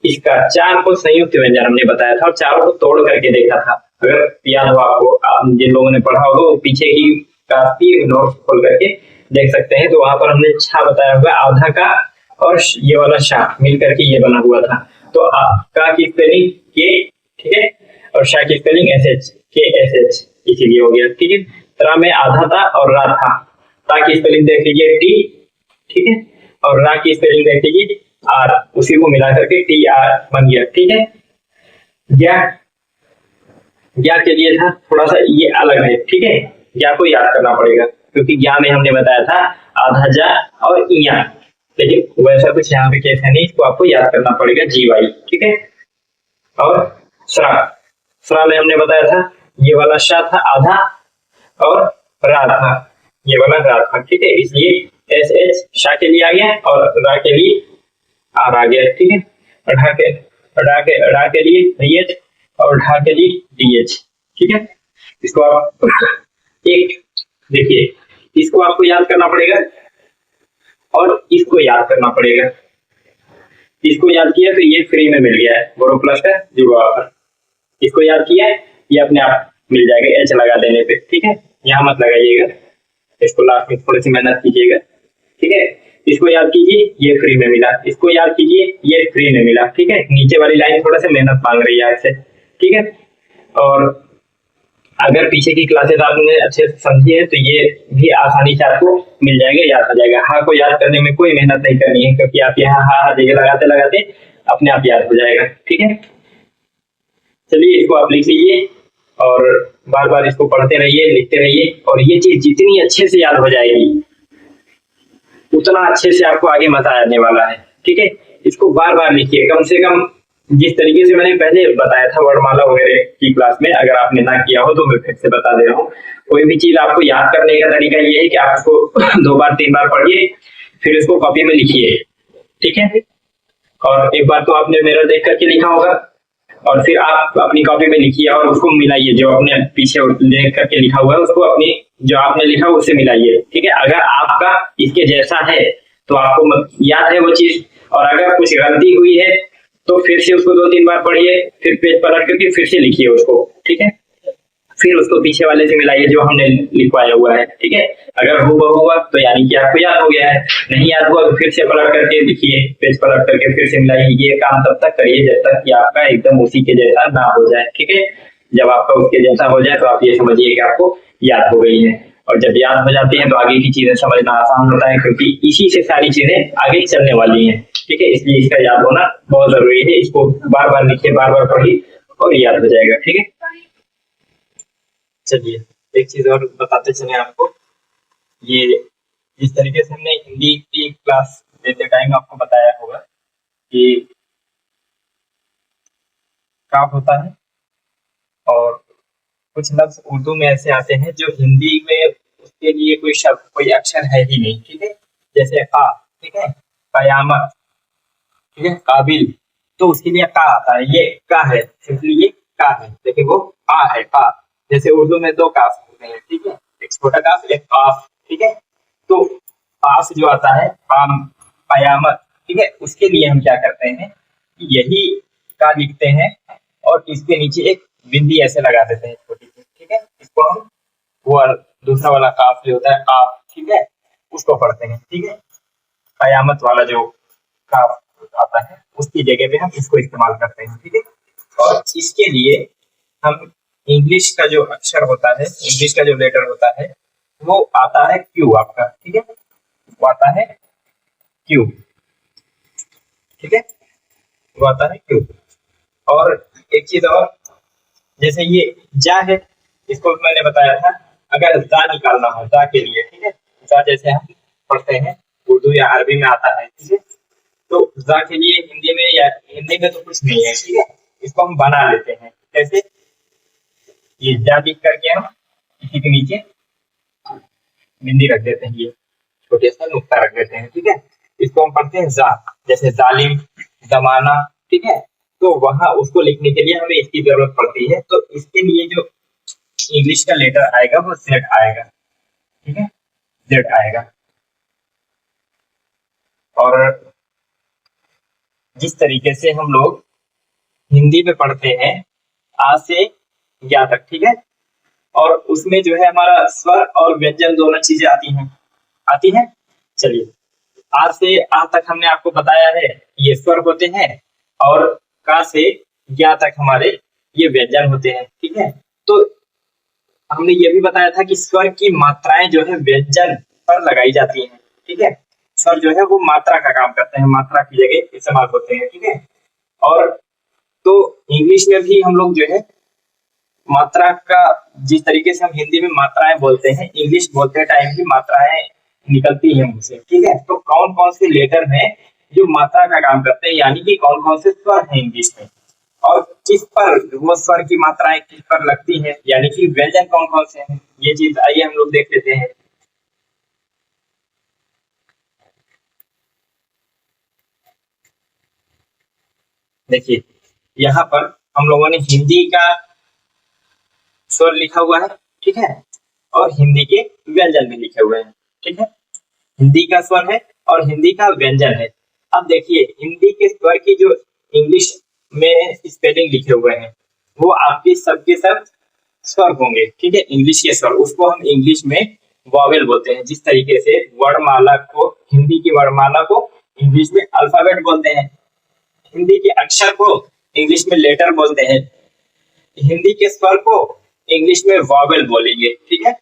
इसका 4 को संयुक्त व्यंजन हमने बताया था और चारों को तोड़ करके देखा था। अगर याद हो आपको, जिन लोगों ने पढ़ा होगा वो पीछे की काफी नोट्स खोल करके देख सकते हैं। तो वहां पर हमने छा बताया हुआ आधा का और ये वाला शाह मिल करके ये बना हुआ था। तो का की स्पेलिंग के, ठीक है, और शाह की स्पेलिंग एस एच, के एस एच, इसीलिए हो गया। ठीक है, रा में आधा था और रा था। ता की स्पेलिंग देख लीजिए टी, ठीक है, और रा की स्पेलिंग देख लीजिए आर, उसी को मिला करके टी आर बन गया। ठीक है, ज्ञा, ज्ञा के लिए था थोड़ा सा ये अलग है। ठीक है, ज्ञा को याद करना पड़ेगा क्योंकि ज्ञा में हमने बताया था आधा जा और इया, लेकिन वैसा कुछ यहाँ पे केस है नहीं, इसको आपको याद करना पड़ेगा जी वाई। ठीक है, और श्रा, श्रा में हमने बताया था ये वाला शा था आधा और रा था, ये वाला रा था। ठीक है, इसलिए एस एच शा के लिए आ गया और रा के लिए आर आ गया। ठीक है, ढा के लिए एच और ढा के लिए डी एच। ठीक है, इसको आप एक देखिए, इसको आपको याद करना पड़ेगा और इसको याद करना पड़ेगा। इसको याद किया तो ये फ्री में मिल गया है, बोरोप्लस का जुड़वा ऑफर। इसको याद किया है, ये अपने आप मिल जाएगा एच लगा देने पे। ठीक है, यहाँ मत लगाइएगा, इसको लास्ट में थोड़ी सी मेहनत कीजिएगा। ठीक है, इसको याद कीजिए, ये फ्री में मिला। इसको याद कीजिए, ये फ्री में मिला। ठीक है, नीचे वाली लाइन थोड़ा सा मेहनत मांग रही है आपसे। ठीक है, और अगर पीछे की क्लासेस आपने अच्छे से समझी है तो ये भी आसानी से आपको मिल जाएगा, याद हो जाएगा। हाँ को याद करने में कोई मेहनत नहीं करनी है क्योंकि आप यहाँ हाँ जगह लगाते लगाते अपने आप याद हो जाएगा। ठीक है, चलिए इसको आप लिख लीजिए और बार बार इसको पढ़ते रहिए, लिखते रहिए, और ये चीज जितनी अच्छे से याद हो जाएगी उतना अच्छे से आपको आगे मजा आने वाला है। ठीक है, इसको बार बार लिखिए, कम से कम जिस तरीके से मैंने पहले बताया था वर्णमाला वगैरह की क्लास में, अगर आपने ना किया हो तो मैं फिर से बता दे रहा हूँ। कोई भी चीज आपको याद करने का तरीका ये है कि आप उसको 2 बार 3 बार पढ़िए, फिर उसको कॉपी में लिखिए। ठीक है, और एक बार तो आपने मेरा देख करके लिखा होगा और फिर आप अपनी कॉपी में लिखिए और उसको मिलाइए, जो आपने पीछे देख करके लिखा हुआ है उसको अपनी जो आपने लिखा उससे मिलाइए। ठीक है, अगर आपका इसके जैसा है तो आपको याद है वो चीज, और अगर कुछ गलती हुई है तो फिर से उसको 2-3 बार पढ़िए, फिर पेज पलट करके फिर से लिखिए उसको। ठीक है, फिर उसको पीछे वाले से मिलाइए जो हमने लिखवाया हुआ है। ठीक है, अगर हूबहू हुआ तो यानी कि आपको याद हो गया है, नहीं याद हुआ तो फिर से पलट करके लिखिए, पेज पलट करके फिर से मिलाइए। ये काम तब तक करिए जब तक कि आपका एकदम उसी के जैसा ना हो जाए। ठीक है, जब आपका उसके जैसा हो जाए तो आप ये समझिए कि आपको याद हो गई है, और जब याद हो जाती है तो आगे की चीजें समझना आसान होता है क्योंकि इसी से सारी चीजें आगे चलने वाली हैं। ठीक है, इसलिए इसका याद होना बहुत जरूरी है। इसको बार बार लिखिए, बार बार पढ़िए और याद हो जाएगा। ठीक है, चलिए एक चीज और बताते चले आपको। ये जिस तरीके से हमने हिंदी की क्लास लेते टाइम आपको बताया होगा कि काफ होता है और कुछ लफ्ज उर्दू में ऐसे आते हैं जो हिंदी में उसके लिए कोई शब्द कोई अक्षर है ही नहीं। ठीक है, जैसे का, ठीक है, कयामत, ठीक है, काबिल, तो उसके लिए का आता है, ये का है, सिंपली ये का है, लेकिन वो आ है का। जैसे उर्दू में 2 काफ होते हैं, ठीक है, एक छोटा काफ एक काफ। ठीक है, तो काफ जो आता है कयामत, ठीक है, उसके लिए हम क्या करते हैं, यही का लिखते हैं और इसके नीचे एक बिंदी ऐसे लगा देते हैं छोटी सी। ठीक है, इसको हम वो दूसरा वाला काफ जो होता है काफ, ठीक है, उसको पढ़ते हैं। ठीक है, कयामत वाला जो काफ आता है उसकी जगह पे हम इसको इस्तेमाल करते हैं। ठीक है, और इसके लिए हम इंग्लिश का जो अक्षर होता है, इंग्लिश का जो लेटर होता है वो आता है क्यू आपका। ठीक है, वो आता है क्यू। ठीक है, वो आता है क्यू। और एक चीज और, जैसे ये जा है, इसको मैंने बताया था, अगर जा निकालना हो जा के लिए, ठीक है, जा जैसे हम पढ़ते हैं उर्दू या अरबी में आता है, ठीक है, तो जा के लिए हिंदी में या हिंदी में तो कुछ नहीं है। ठीक है, इसको हम बना लेते हैं, जैसे ये जा लिख करके हम इसी के नीचे बिंदी रख देते हैं, ये छोटे सा नुक्ता रख देते हैं। ठीक है, इसको हम पढ़ते हैं जा, जैसे जालिम, जमाना। ठीक है, तो वहां उसको लिखने के लिए हमें इसकी जरूरत पड़ती है, तो इसके लिए जो इंग्लिश का लेटर आएगा वो जेड आएगा। ठीक है, जेड आएगा, और जिस तरीके से हम लोग हिंदी में पढ़ते हैं आ से या तक, ठीक है, और उसमें जो है हमारा स्वर और व्यंजन दोनों चीजें आती हैं। चलिए, आ से आ तक हमने आपको बताया है ये स्वर होते हैं, और का से या तक हमारे ये व्यंजन होते हैं, ठीक है। तो हमने ये भी बताया था कि स्वर की मात्राएं जो है व्यंजन पर लगाई जाती हैं, ठीक है। स्वर जो है वो मात्रा का काम करते हैं, मात्रा की जगह इस्तेमाल होते हैं, ठीक है। और तो इंग्लिश में भी हम लोग जो है मात्रा का, जिस तरीके से हम हिंदी में मात्राएं बोलते हैं, इंग्लिश बोलते टाइम भी मात्राएं निकलती हैं मुझसे, ठीक है। तो कौन कौन से लेटर हैं जो मात्रा का काम करते हैं, यानी कि कौन कौन से स्वर हैं इंग्लिश में, और किस पर वो स्वर की मात्राएं किस पर लगती है, यानी कि व्यंजन कौन कौन से हैं, ये चीज आइए हम लोग देख लेते हैं। देखिए, यहाँ पर हम लोगों ने हिंदी का स्वर लिखा हुआ है, ठीक है, और हिंदी के व्यंजन भी लिखे हुए हैं, ठीक है। हिंदी का स्वर है और हिंदी का व्यंजन है। अब देखिए, हिंदी के स्वर की जो इंग्लिश में स्पेलिंग लिखे हुए हैं वो आपके सबके सब स्वर होंगे, ठीक है। इंग्लिश के स्वर, उसको हम इंग्लिश में वॉवेल बोलते हैं। जिस तरीके से वर्णमाला को, हिंदी की वर्णमाला को इंग्लिश में अल्फाबेट बोलते हैं, हिंदी के अक्षर को इंग्लिश में लेटर बोलते हैं, हिंदी के स्वर को इंग्लिश में वॉवेल बोलेंगे, ठीक है।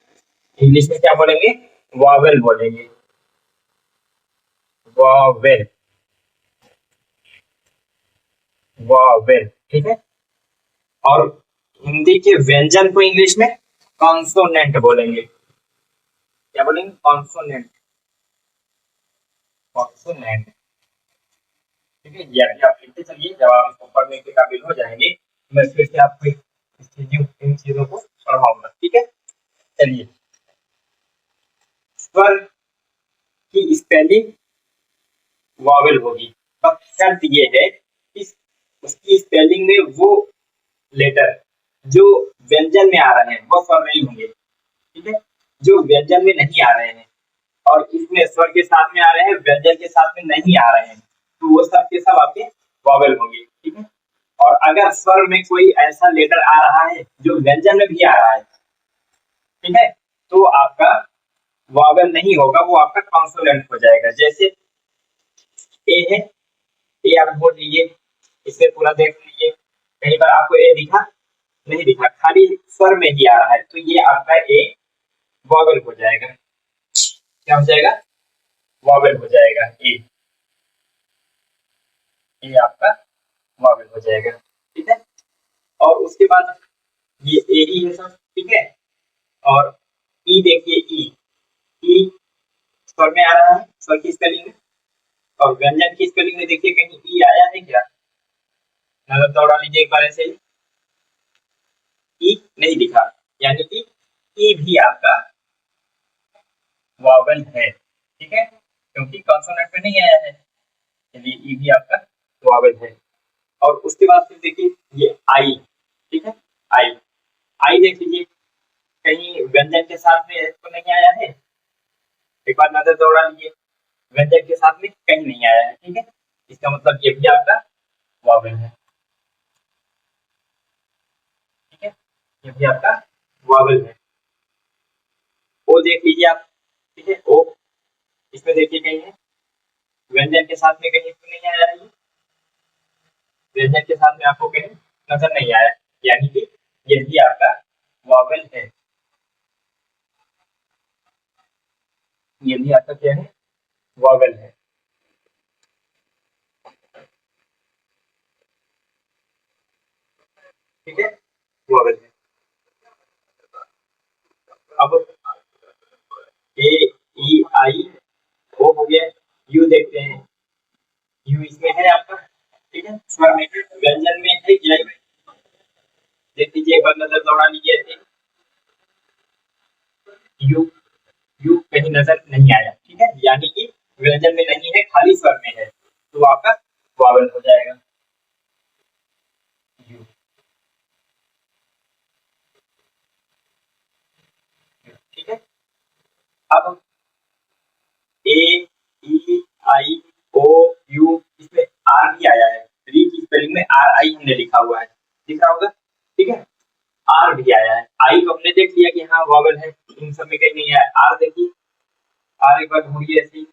इंग्लिश में क्या बोलेंगे? वॉवेल बोलेंगे, वॉवेल, वॉवेल, ठीक है। और हिंदी के व्यंजन को इंग्लिश में कॉन्सोनेंट बोलेंगे। क्या बोलेंगे? कॉन्सोनेंट, कॉन्सोनेंट, ठीक है। ये अभी आप लिखते चलिए, जब आप इसको पढ़ने के काबिल हो जाएंगे मैं फिर से आपको इन चीजों को पढ़ाऊंगा, ठीक है। चलिए, स्वर की स्पेलिंग वॉवेल होगी, बस शर्त ये है कि उसकी स्पेलिंग में वो लेटर जो व्यंजन में आ रहे हैं वो स्वर नहीं होंगे, ठीक है। जो व्यंजन में नहीं आ रहे हैं और इसमें स्वर के साथ में आ रहे हैं, व्यंजन के साथ में नहीं आ रहे हैं, तो वो सब के सब आपके वॉवेल होंगे, ठीक है। और अगर स्वर में कोई ऐसा लेटर आ रहा है जो व्यंजन में भी आ रहा है, ठीक है, तो आपका वॉवेल नहीं होगा, वो आपका कॉन्सोनेंट हो जाएगा। जैसे ए है, ए आप बोल लीजिए, इसे पूरा देख लीजिए, कहीं पर आपको ए दिखा? नहीं दिखा, खाली स्वर में ही आ रहा है, तो ये आपका ए वॉवेल हो जाएगा। क्या हो जाएगा? वॉवेल हो जाएगा, ए आपका वॉवेल हो जाएगा, ठीक है। और उसके बाद ये ए ही है सब, ठीक है। और ई देखिए, ई स्वर में आ रहा है, स्वर की स्पेलिंग में, और व्यंजन की स्पेलिंग में देखिए कहीं ई आया है क्या? नजर दौड़ा लीजिए एक बार ऐसे ही, ई नहीं दिखा, यानी कि ई भी आपका वॉवेल है, ठीक है, क्योंकि कॉन्सोनेंट में नहीं आया है, चलिए ई भी आपका वॉवेल है। और उसके बाद फिर देखिए ये आई, ठीक है, आई, आई देख लीजिए कहीं व्यंजन के साथ में तो नहीं आया है, एक बार नजर दौड़ा लीजिए, व्यंजन के साथ में कहीं नहीं आया है, ठीक है, इसका मतलब ये भी आपका वॉवेल है, ठीक है, ये भी आपका वॉवेल है। ओ देख लीजिए आप, ठीक है, ओ, इसमें देखिए कहीं है, व्यंजन के साथ में कहीं तो नहीं आया है, व्यंजन के साथ में आपको कहीं नजर नहीं आया, यानी कि ये भी आपका वॉवेल है, ये भी आपका क्या है? वॉवेल है, ठीक है, वॉवेल है। अब ए, ई, आई, ओ हो गया, यू देखते हैं, यू इसमें है आपका, ठीक है, स्वर में है, व्यंजन में है क्या? देख लीजिए एक बार नजर दौड़ा लीजिए ऐसे, यू, यू कहीं नजर नहीं आया, ठीक है, यानी कि व्यंजन में नहीं है, खाली स्वर में है, तो आपका वॉवेल हो जाएगा, यू, ठीक है। अब ए, ई, आई, ओ, यू, इसमें आर भी आया है, स्पेलिंग में आर आई हमने लिखा हुआ है, दिख रहा होगा, ठीक है। आर भी आया है, आई को हमने देख लिया कि हाँ वॉवेल है, इन सब में कहीं नहीं है। आर देखिए, आर एक बार ढूंढिए ऐसे ही,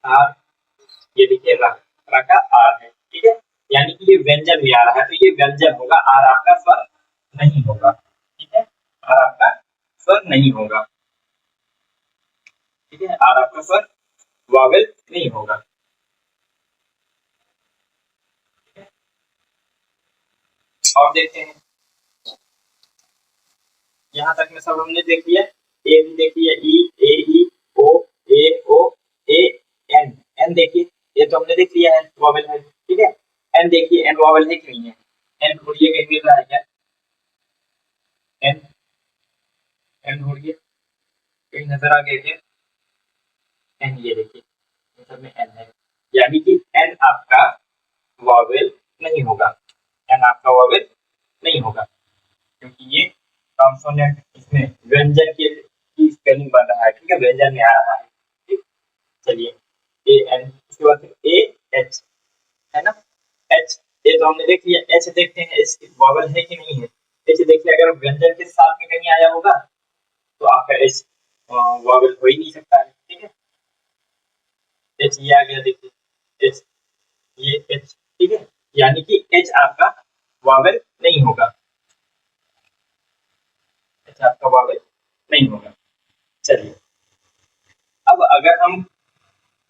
आर, ये देखिए रा, रा का आर है, ठीक है। यानी कि ये व्यंजन में आ रहा है, तो ये व्यंजन होगा, आर आपका स्वर नहीं होगा, ठीक है। आर आपका स्वर नहीं होगा, ठीक है। आर आपका स्वर वॉवेल नहीं होगा। और देखते हैं, यहाँ तक में सब हमने देख लिया। ए भी देख लिया, ई, ए ई, ओ, ए, एन, एन देखिए, ये तो हमने देख लिया है वॉवेल है, ठीक है। एन देखिए, एन वॉवेल है कि नहीं है, एन ढूंढिए कहीं मिल रहा है क्या, एन, एन ढूंढिए कहीं नजर आ गए क्या, एन, ये देखिए मतलब में एन है, यानी कि एन आपका वॉवेल नहीं होगा, एन आपका वॉवेल नहीं होगा, क्योंकि ये कॉन्सोनेंट इसमें व्यंजन के की स्पेलिंग बन रहा है, ठीक है, व्यंजन में आ रहा है, ठीक। चलिए, ए एन, इसके बाद ए एच, है ना, एच, ए तो हमने देख लिया। एच देखते हैं, एच वॉवेल है कि नहीं है, एच देखिए, अगर व्यंजन के साथ में कहीं आया होगा तो आपका एच वॉवेल हो ही नहीं सकता है, ठीक है। एच ये आ गया, देखिए एच, ये एच, ठीक है, यानी कि एच आपका वॉवेल नहीं होगा, एच आपका वॉवेल नहीं होगा। चलिए, अब अगर हम,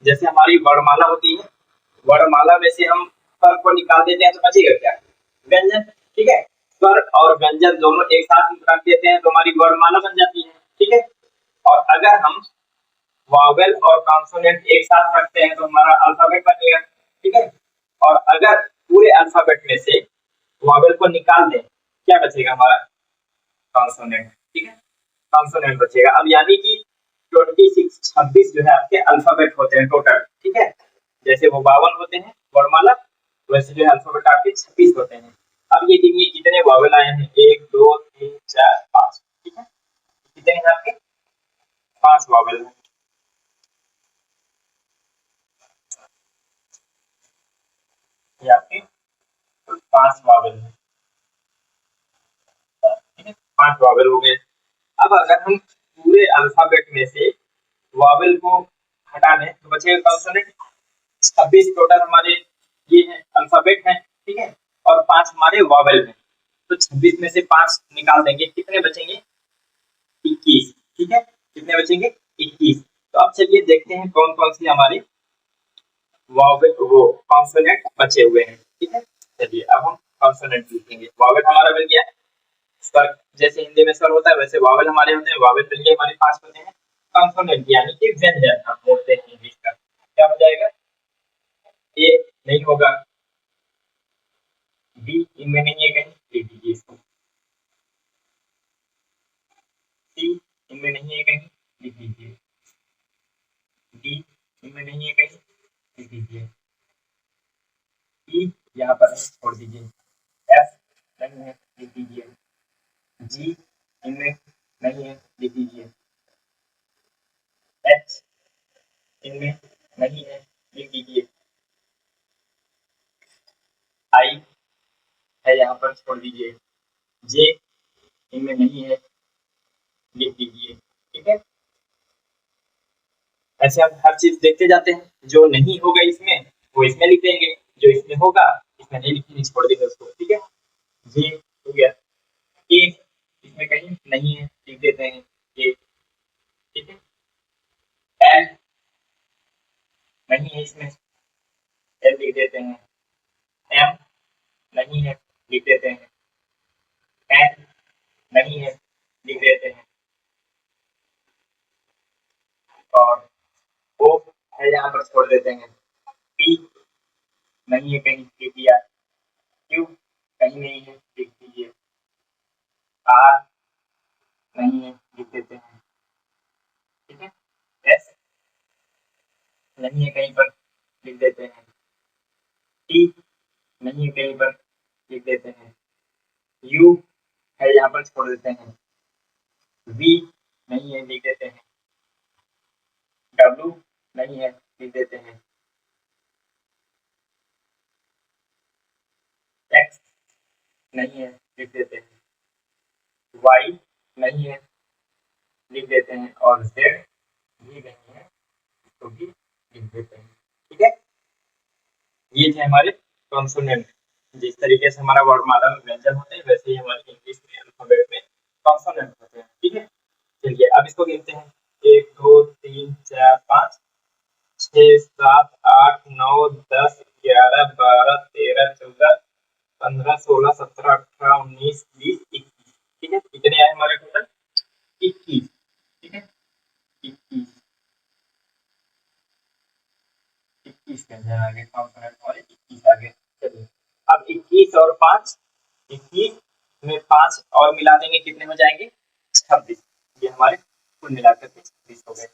जैसे हमारी वर्णमाला होती है, वर्णमाला में से हम स्वर को निकाल देते हैं तो बचेगा क्या, व्यंजन, ठीक है। स्वर और व्यंजन दोनों एक साथ रख देते हैं तो हमारी वर्णमाला बन जाती है, ठीक है। और अगर हम वॉवेल और कॉन्सोनेंट एक साथ रखते हैं तो हमारा अल्फाबेट बनेगा, ठीक है। और अगर पूरे अल्फाबेट में से वॉवेल को निकाल दें, क्या बचेगा हमारा, कॉन्सोनेंट, ठीक है, कॉन्सोनेंट बचेगा। अब यानी कि 26 जो है आपके अल्फाबेट होते हैं टोटल, ठीक है। जैसे वो 52 होते हैं वर्णमाला, वैसे जो है अल्फाबेट आपके 26 होते हैं। अब ये गिनिए कितने वॉवेल आए हैं, 1 2 3 4 5, ठीक है, कितने हैं आपके, 5 वॉवेल हैं। ये आपके 5 वॉवेल हैं, ठीक है, 5 वॉवेल हो गए। अब अगर हम पूरे अल्फाबेट में से वॉवेल को हटा दें तो बचेगा कॉन्सोनेंट। 26 टोटल हमारे ये है अल्फाबेट है, ठीक है, और 5 हमारे वॉवेल हैं। तो 26 में से 5 निकाल देंगे, कितने बचेंगे, 21, ठीक है, कितने बचेंगे, 21। तो अब चलिए देखते हैं कौन कौन सी हमारी वॉवेल, वो कॉन्सोनेंट बचे हुए हैं, ठीक है। चलिए अब हम कॉन्सोनेंट लिखेंगे। वॉवेल हमारा मिल गया, स्वर जैसे हिंदी में स्वर होता है वैसे वॉवेल हमारे होते हैं, वॉवेल मिल गए हमारे 5 होते हैं। कॉन्सोनेंट यानी कि व्यंजन हम बोलते हैं इंग्लिश का, क्या हो जाएगा, ए नहीं होगा, बी इनमें नहीं है कहीं, लिख दीजिए इसको, सी इनमें नहीं है कहीं, लिख दीजिए, डी इनमें नहीं है कहीं, लिख दीजिए, ई यहाँ पर है छोड़ दीजिए, एफ नहीं है, लिख दीजिए, जी इनमें नहीं है, लिख दीजिए, एच इनमें नहीं है, लिख दीजिए, आई है यहाँ पर छोड़ दीजिए, जे इनमें नहीं है, लिख दीजिए, ठीक है। ऐसे हम हर चीज देखते जाते हैं, जो नहीं होगा इसमें वो इसमें लिख देंगे, जो इसमें होगा इसमें नहीं लिखेंगे, छोड़ देंगे उसको, ठीक है। जे हो गया, ए इसमें कहीं नहीं है, लिख देते हैं ए, ठीक है। एल नहीं है इसमें, एल लिख देते हैं, एम नहीं है, लिख देते हैं, एन नहीं है, लिख देते हैं, और ओ है यहाँ पर छोड़ देते हैं, पी नहीं है कहीं, लिख दिया, क्यू कहीं नहीं है, लिख दीजिए, आर नहीं है, लिख देते हैं, ठीक है। एस नहीं है कहीं पर, लिख देते हैं, टी नहीं है कहीं पर, लिख देते हैं, यू है यहाँ पर छोड़ देते हैं, वी नहीं है, लिख देते हैं, डब्ल्यू नहीं है, लिख देते हैं, देते हैं और जेड भी नहीं है तो भी लिख देते हैं। ठीक है, ये थे हमारे कॉन्सोनेंट। जिस तरीके से हमारा वर्णमाला में व्यंजन होते हैं वैसे ही हमारे इंग्लिश में अल्फाबेट में कॉन्सोनेंट होते हैं। ठीक है, चलिए अब इसको गिनते हैं। 1 2 3 4 5 6 7 8 9 10 11 12 13 14 15 16 17 18 19 20 21। ठीक है, कितने आए हमारे टोटल? 21। ठीक है, 21 21 कैसे आगे कॉम्पोनेंट हमारे 21 आगे। चलिए अब 21 और 5, 21 में 5 और मिला देंगे कितने हो जाएंगे? 26। ये हमारे कुल मिलाकर के 26 हो गए।